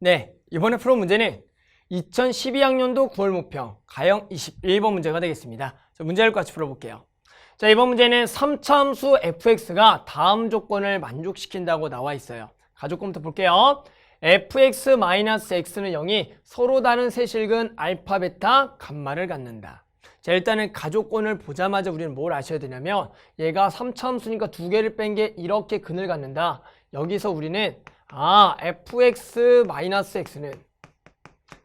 네, 이번에 풀어 문제는 2012학년도 9월 목표 가형 21번 문제가 되겠습니다. 자, 문제를 같이 풀어볼게요. 자, 이번 문제는 3차 함수 fx가 다음 조건을 만족시킨다고 나와 있어요. 가조건부터 볼게요. fx-x는 0이 서로 다른 세실근 알파, 베타, 감마를 갖는다. 자, 일단은 가조건을 보자마자 우리는 뭘 아셔야 되냐면 얘가 3차 함수니까 두 개를 뺀 게 이렇게 근을 갖는다. 여기서 우리는 fx-x는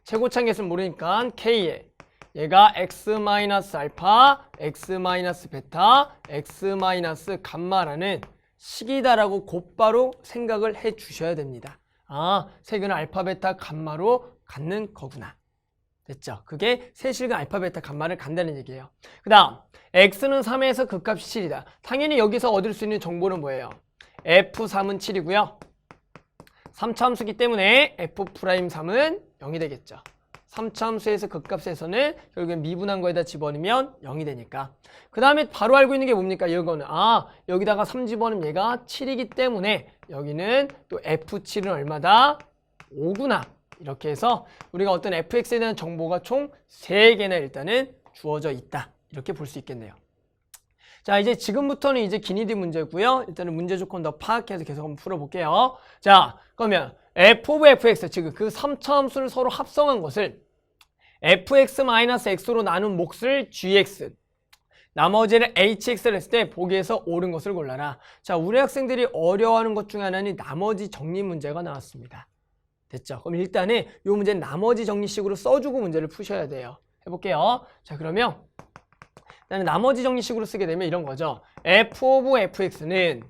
최고차계수를 모르니까 k에 얘가 x-알파, x-베타, x-감마라는 식이다라고 곧바로 생각을 해 주셔야 됩니다. 세근을 알파, 베타, 감마로 갖는 거구나. 됐죠? 그게 세실근 알파, 베타, 감마를 간다는 얘기예요. 그 다음 x는 3에서 극값이 7이다. 당연히 여기서 얻을 수 있는 정보는 뭐예요? f3은 7이고요. 3차 함수기 때문에 f'3은 0이 되겠죠. 3차 함수에서 극값에서는 결국엔 미분한 거에다 집어넣으면 0이 되니까. 그 다음에 바로 알고 있는 게 뭡니까? 이거는 여기다가 3 집어넣으면 얘가 7이기 때문에 여기는 또 f7은 얼마다? 5구나. 이렇게 해서 우리가 어떤 fx에 대한 정보가 총 3개나 일단은 주어져 있다. 이렇게 볼 수 있겠네요. 자, 이제 지금부터는 이제 기니디 문제고요. 일단은 문제 조건 더 파악해서 계속 한번 풀어볼게요. 자, 그러면 f of fx, 즉 그 3차 함수를 서로 합성한 것을 fx-x로 나눈 몫을 gx, 나머지를 hx를 했을 때 보기에서 옳은 것을 골라라. 자, 우리 학생들이 어려워하는 것 중에 하나는 나머지 정리 문제가 나왔습니다. 됐죠? 그럼 일단은 이 문제는 나머지 정리식으로 써주고 문제를 푸셔야 돼요. 해볼게요. 자, 그러면 일단은 나머지 정리식으로 쓰게 되면 이런 거죠. f of fx는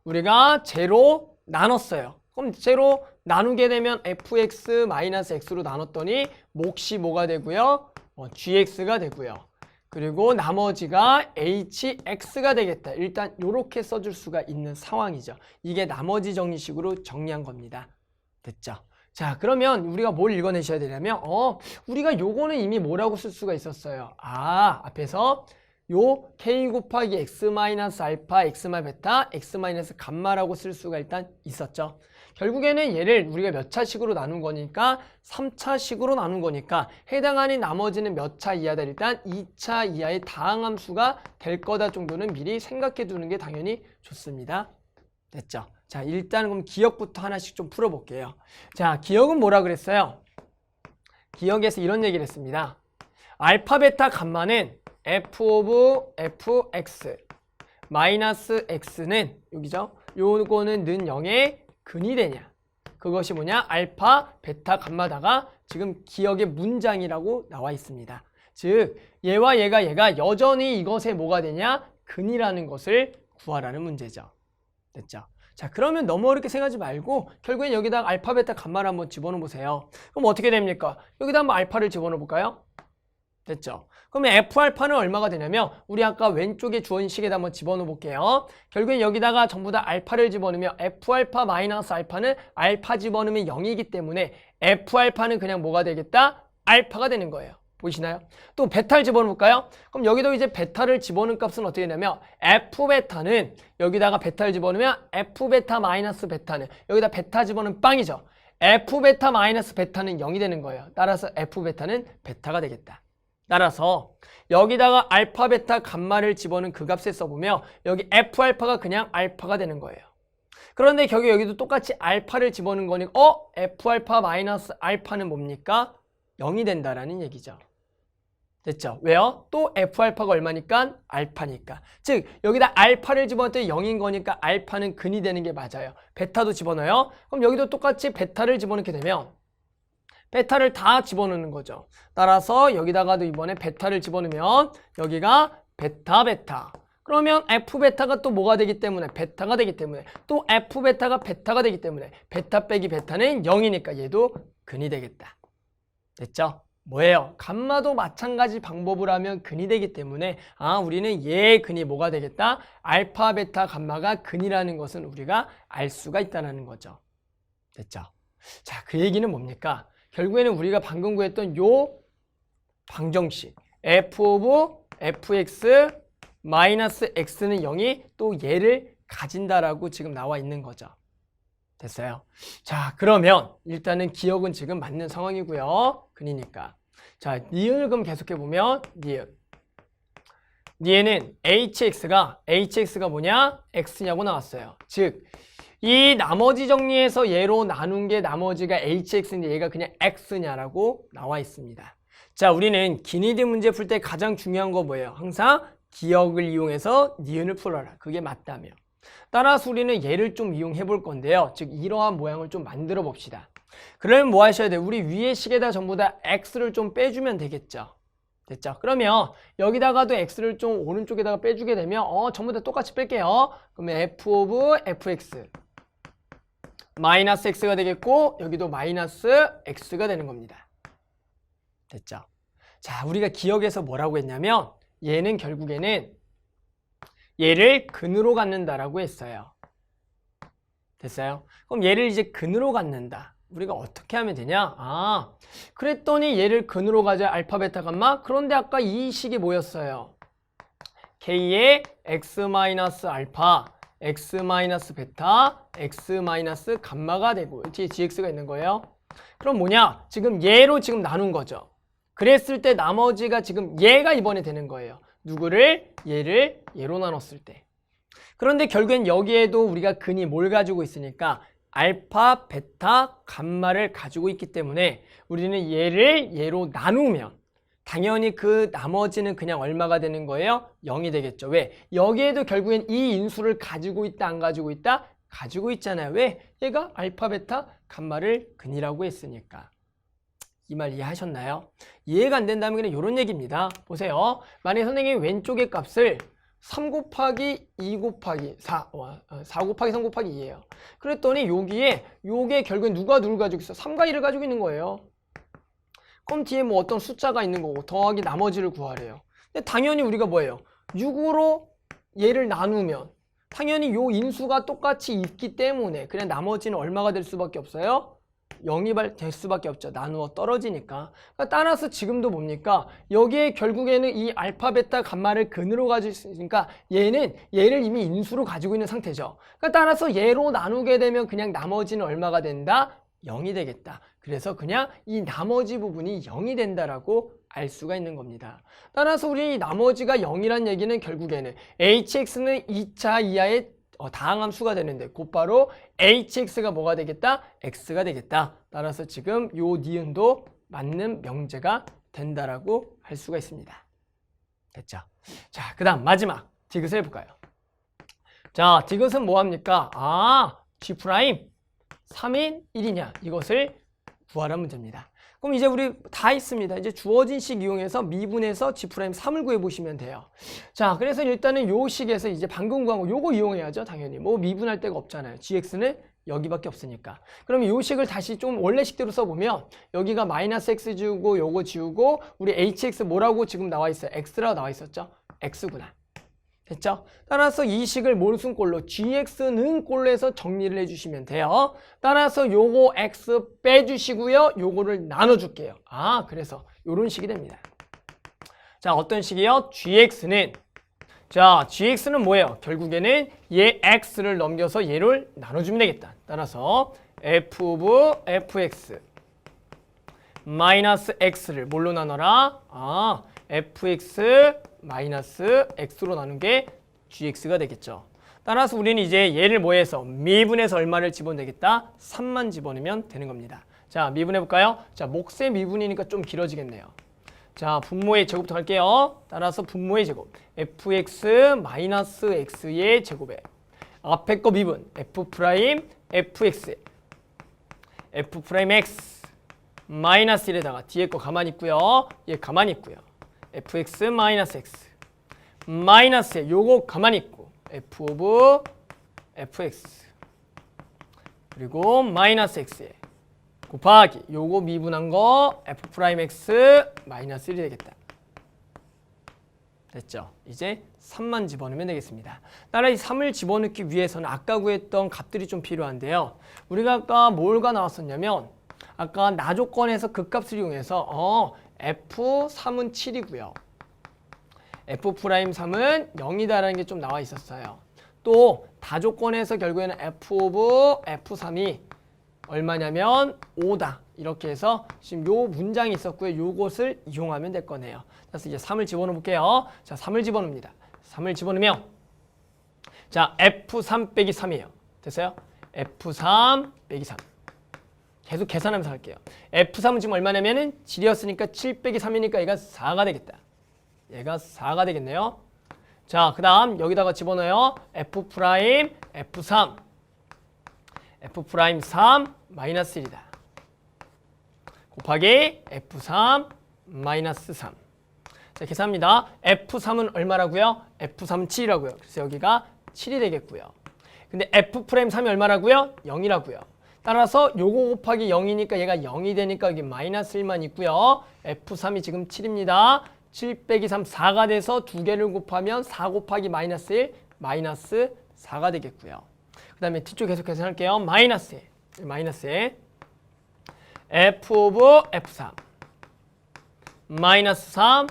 우리가 제로 나눴어요. 그럼 제로 나누게 되면 fx-x로 나눴더니 몫이 뭐가 되고요? gx가 되고요. 그리고 나머지가 hx가 되겠다. 일단 이렇게 써줄 수가 있는 상황이죠. 이게 나머지 정리식으로 정리한 겁니다. 됐죠? 자, 그러면 우리가 뭘 읽어내셔야 되냐면 우리가 요거는 이미 뭐라고 쓸 수가 있었어요. 앞에서 요 k 곱하기 x-알파, x-베타, x-감마라고 쓸 수가 일단 있었죠. 결국에는 얘를 우리가 몇 차식으로 나눈 거니까 3차식으로 나눈 거니까 해당하는 나머지는 몇 차 이하다. 일단 2차 이하의 다항함수가 될 거다 정도는 미리 생각해 두는 게 당연히 좋습니다. 됐죠? 자, 일단 그럼 기억부터 하나씩 좀 풀어볼게요. 자, 기억은 뭐라 그랬어요? 기억에서 이런 얘기를 했습니다. 알파, 베타, 감마는 f of fx 마이너스 x는 여기죠? 요거는 는 0의 근이 되냐? 그것이 뭐냐? 알파, 베타, 감마다가 지금 기억의 문장이라고 나와 있습니다. 즉 얘와 얘가 여전히 이것에 뭐가 되냐? 근이라는 것을 구하라는 문제죠. 됐죠? 자, 그러면 너무 어렵게 생각하지 말고 결국엔 여기다 알파, 베타, 감마를 한번 집어넣어 보세요. 그럼 어떻게 됩니까? 여기다 한번 알파를 집어넣어 볼까요? 됐죠? 그러면 F알파는 얼마가 되냐면 우리 아까 왼쪽에 주어진 식에다 한번 집어넣어 볼게요. 결국엔 여기다가 전부 다 알파를 집어넣으면 F알파 마이너스 알파는 알파 집어넣으면 0이기 때문에 F알파는 그냥 뭐가 되겠다? 알파가 되는 거예요. 보이시나요? 또 베타를 집어넣을까요? 그럼 여기도 이제 베타를 집어넣은 값은 어떻게 되냐면 F베타는 여기다가 베타를 집어넣으면 F베타 마이너스 베타는 여기다 베타 집어넣으면 빵이죠. F베타 마이너스 베타는 0이 되는 거예요. 따라서 F베타는 베타가 되겠다. 따라서 여기다가 알파, 베타, 감마를 집어넣은 그 값에 써보면 여기 F알파가 그냥 알파가 되는 거예요. 그런데 여기도 똑같이 알파를 집어넣은 거니까 F알파 마이너스 알파는 뭡니까? 0이 된다라는 얘기죠. 됐죠? 왜요? 또 F알파가 얼마니까? 알파니까. 즉 여기다 알파를 집어넣을 때 0인 거니까 알파는 근이 되는 게 맞아요. 베타도 집어넣어요. 그럼 여기도 똑같이 베타를 집어넣게 되면 베타를 다 집어넣는 거죠. 따라서 여기다가도 이번에 베타를 집어넣으면 여기가 베타. 그러면 F베타가 또 뭐가 되기 때문에? 베타가 되기 때문에 또 F베타가 베타가 되기 때문에 베타 빼기 베타는 0이니까 얘도 근이 되겠다. 됐죠? 뭐예요? 감마도 마찬가지 방법을 하면 근이 되기 때문에 우리는 얘의 근이 뭐가 되겠다? 알파, 베타, 감마가 근이라는 것은 우리가 알 수가 있다는 거죠. 됐죠? 자, 그 얘기는 뭡니까? 결국에는 우리가 방금 구했던 요 방정식 f of fx 마이너스 x는 0이 또 얘를 가진다라고 지금 나와 있는 거죠. 됐어요. 자, 그러면 일단은 기억은 지금 맞는 상황이고요. 근이니까. 자, 니은을 그럼 계속해보면 니은은 hx가 뭐냐? x냐고 나왔어요. 즉, 이 나머지 정리해서 얘로 나눈 게 나머지가 hx인데 얘가 그냥 x냐라고 나와 있습니다. 자, 우리는 기니드 문제 풀 때 가장 중요한 거 뭐예요? 항상 기억을 이용해서 니은을 풀어라. 그게 맞다며. 따라서 우리는 얘를 좀 이용해 볼 건데요. 즉 이러한 모양을 좀 만들어 봅시다. 그러면 뭐 하셔야 돼요? 우리 위에 식에다 전부 다 x를 좀 빼주면 되겠죠. 됐죠? 그러면 여기다가도 x를 좀 오른쪽에다가 빼주게 되면 전부 다 똑같이 뺄게요. 그러면 f of fx 마이너스 x가 되겠고 여기도 마이너스 x가 되는 겁니다. 됐죠? 자, 우리가 기억에서 뭐라고 했냐면 얘는 결국에는 얘를 근으로 갖는다라고 했어요. 됐어요? 그럼 얘를 이제 근으로 갖는다. 우리가 어떻게 하면 되냐? 그랬더니 얘를 근으로 가자. 알파, 베타, 감마. 그런데 아까 이 식이 뭐였어요? k의 x-알파, x-베타, x-감마가 되고 뒤에 gx가 있는 거예요. 그럼 뭐냐? 지금 얘로 지금 나눈 거죠. 그랬을 때 나머지가 지금 얘가 이번에 되는 거예요. 누구를? 얘를 얘로 나눴을 때. 그런데 결국엔 여기에도 우리가 근이 뭘 가지고 있으니까 알파, 베타, 감마를 가지고 있기 때문에 우리는 얘를 얘로 나누면 당연히 그 나머지는 그냥 얼마가 되는 거예요? 0이 되겠죠. 왜? 여기에도 결국엔 이 인수를 가지고 있다, 안 가지고 있다? 가지고 있잖아요. 왜? 얘가 알파, 베타, 감마를 근이라고 했으니까. 이 말 이해하셨나요? 이해가 안 된다면 그냥 이런 얘기입니다. 보세요. 만약에 선생님이 왼쪽의 값을 3 곱하기 2 곱하기 4 곱하기 3 곱하기 2예요. 그랬더니 여기에 요게 결국엔 누가 누굴 가지고 있어? 3과 1을 가지고 있는 거예요. 그럼 뒤에 뭐 어떤 숫자가 있는 거고 더하기 나머지를 구하래요. 근데 당연히 우리가 뭐예요? 6으로 얘를 나누면 당연히 요 인수가 똑같이 있기 때문에 그냥 나머지는 얼마가 될 수밖에 없어요? 0이 될 수밖에 없죠. 나누어 떨어지니까. 그러니까 따라서 지금도 뭡니까? 여기에 결국에는 이 알파, 베타, 감마를 근으로 가지고 있으니까 얘는 얘를 이미 인수로 가지고 있는 상태죠. 그러니까 따라서 얘로 나누게 되면 그냥 나머지는 얼마가 된다? 0이 되겠다. 그래서 그냥 이 나머지 부분이 0이 된다라고 알 수가 있는 겁니다. 따라서 우리 나머지가 0이란 얘기는 결국에는 hx는 2차 이하의 다항함수가 되는데 곧바로 hx가 뭐가 되겠다? x가 되겠다. 따라서 지금 요 니은도 맞는 명제가 된다라고 할 수가 있습니다. 됐죠? 자, 그 다음 마지막 디귿을 해볼까요? 자, 디귿은 뭐합니까? G' 3인 1이냐 이것을 구하라는 문제입니다. 그럼 이제 우리 다 있습니다. 이제 주어진 식 이용해서 미분해서 G'3을 구해보시면 돼요. 자, 그래서 일단은 요 식에서 이제 방금 구한 거 요거 이용해야죠. 당연히. 뭐 미분할 데가 없잖아요. gx는 여기밖에 없으니까. 그러면 요 식을 다시 좀 원래 식대로 써보면 여기가 마이너스 x 지우고 요거 지우고 우리 hx 뭐라고 지금 나와 있어요? x라고 나와 있었죠? x구나. 됐죠? 따라서 이 식을 무슨 꼴로? gx는 꼴로 해서 정리를 해주시면 돼요. 따라서 요거 x 빼주시고요. 요거를 나눠줄게요. 그래서 요런 식이 됩니다. 자, 어떤 식이요? gx는 뭐예요? 결국에는 얘 x를 넘겨서 얘를 나눠주면 되겠다. 따라서 f of fx 마이너스 x를 뭘로 나눠라? fx 마이너스 x로 나눈 게 gx가 되겠죠. 따라서 우리는 이제 얘를 뭐해서 미분해서 얼마를 집어내겠다? 3만 집어넣으면 되는 겁니다. 자, 미분해 볼까요? 자, 몫의 미분이니까 좀 길어지겠네요. 자, 분모의 제곱부터 갈게요. 따라서 분모의 제곱 fx 마이너스 x의 제곱에 앞에 거 미분 f 프라임 fx f 프라임 x 마이너스 1에다가 뒤에 거 가만히 있고요. 얘 가만히 있고요. fx 마이너스 x 마이너스 요거 가만히 있고 f 오브 fx 그리고 마이너스 x에 곱하기 요거 미분한 거 f 프라임 x 마이너스 1이 되겠다. 됐죠? 이제 3만 집어넣으면 되겠습니다. 따라 이 3을 집어넣기 위해서는 아까 구했던 값들이 좀 필요한데요. 우리가 아까 뭘가 나왔었냐면 아까 나 조건에서 그 값을 이용해서 f3은 7이고요. f 프라임 3은 0이다라는 게 좀 나와 있었어요. 또 다조건에서 결국에는 f 오브 f3이 얼마냐면 5다. 이렇게 해서 지금 요 문장이 있었고요. 요것을 이용하면 될 거네요. 그래서 이제 3을 집어넣어 볼게요. 자, 3을 집어넣습니다. 3을 집어넣으면 자, f3 빼기 3이에요. 됐어요? f3 빼기 3. 계속 계산하면서 할게요. f3은 지금 얼마냐면은 7이었으니까 7 빼기 3이니까 얘가 4가 되겠다. 얘가 4가 되겠네요. 자, 그 다음 여기다가 집어넣어요. f', f3. f'3 마이너스 1이다. 곱하기 f3 마이너스 3. 자, 계산합니다. f3은 얼마라고요? f3은 7이라고요. 그래서 여기가 7이 되겠고요. 근데 f'3이 얼마라고요? 0이라고요. 따라서 요거 곱하기 0이니까 얘가 0이 되니까 여기 마이너스 1만 있고요. f3이 지금 7입니다. 7 빼기 3, 4가 돼서 두 개를 곱하면 4 곱하기 마이너스 1, 마이너스 4가 되겠고요. 그 다음에 뒤쪽 계속 계산할게요. 마이너스 1, 마이너스 1. f 오브 f3 마이너스 3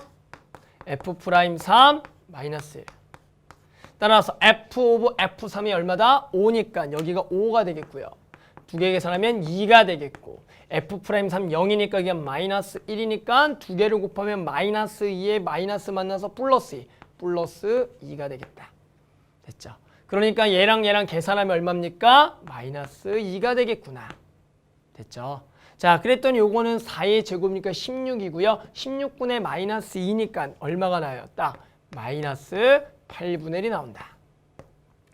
f'3 마이너스 1. 따라서 f 오브 f3이 얼마다? 5니까 여기가 5가 되겠고요. 두 개 계산하면 2가 되겠고 f'3 0이니까 이게 마이너스 1이니까 두 개를 곱하면 마이너스 2에 마이너스 만나서 플러스 2, 플러스 2가 되겠다. 됐죠? 그러니까 얘랑 계산하면 얼마입니까? 마이너스 2가 되겠구나. 됐죠? 자, 그랬더니 요거는 4의 제곱이니까 16이고요. 16분의 마이너스 2니까 얼마가 나요? 딱 마이너스 8분의 1이 나온다.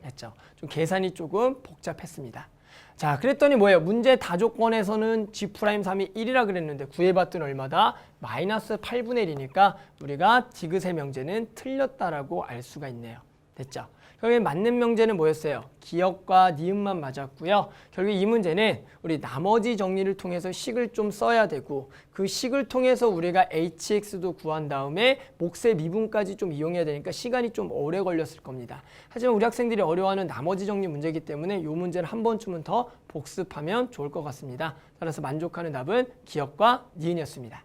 됐죠? 좀 계산이 조금 복잡했습니다. 자, 그랬더니 뭐예요? 문제 다조건에서는 G'3이 1이라 그랬는데 구해봤더니 얼마다? 마이너스 8분의 1이니까 우리가 디귿의 명제는 틀렸다라고 알 수가 있네요. 됐죠? 결국에 맞는 명제는 뭐였어요? 기역과 니은만 맞았고요. 결국 이 문제는 우리 나머지 정리를 통해서 식을 좀 써야 되고 그 식을 통해서 우리가 hx도 구한 다음에 몫의 미분까지 좀 이용해야 되니까 시간이 좀 오래 걸렸을 겁니다. 하지만 우리 학생들이 어려워하는 나머지 정리 문제이기 때문에 이 문제를 한 번쯤은 더 복습하면 좋을 것 같습니다. 따라서 만족하는 답은 기역과 니은이었습니다.